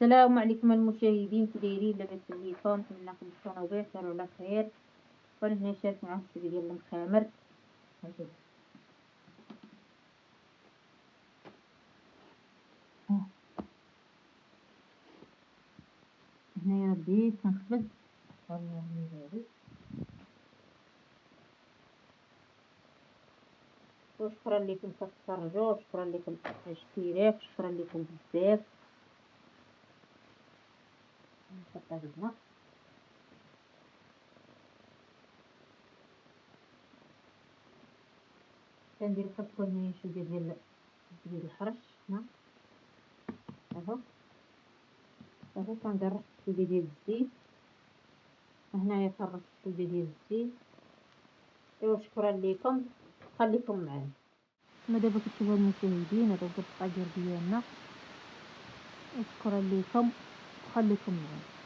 السلام عليكم المشاهدين، كي دايرين؟ لاباس عليكم؟ نتمنى تكونوا بخير وعلى خير. وانا هنا شارك معكم السيدي ديال المخامر. هنايا بديت كنخبز وشكرا لكم كتفرجوا، شكرا لكم على الاشتراك، شكرا لكم بزاف. نحطها هنا كندير كتكون هنايا شويه ديال الحرش. هنا اهو كندير شويه ديال الزيت. هنايا كنرش شويه ديال الزيت. ايوا شكرا لكم، خليكم معايا. كما دابا كتشوفوا المشاهدين، هذا هو الطاجور ديالنا. شكرا لكم وخليكم معايا.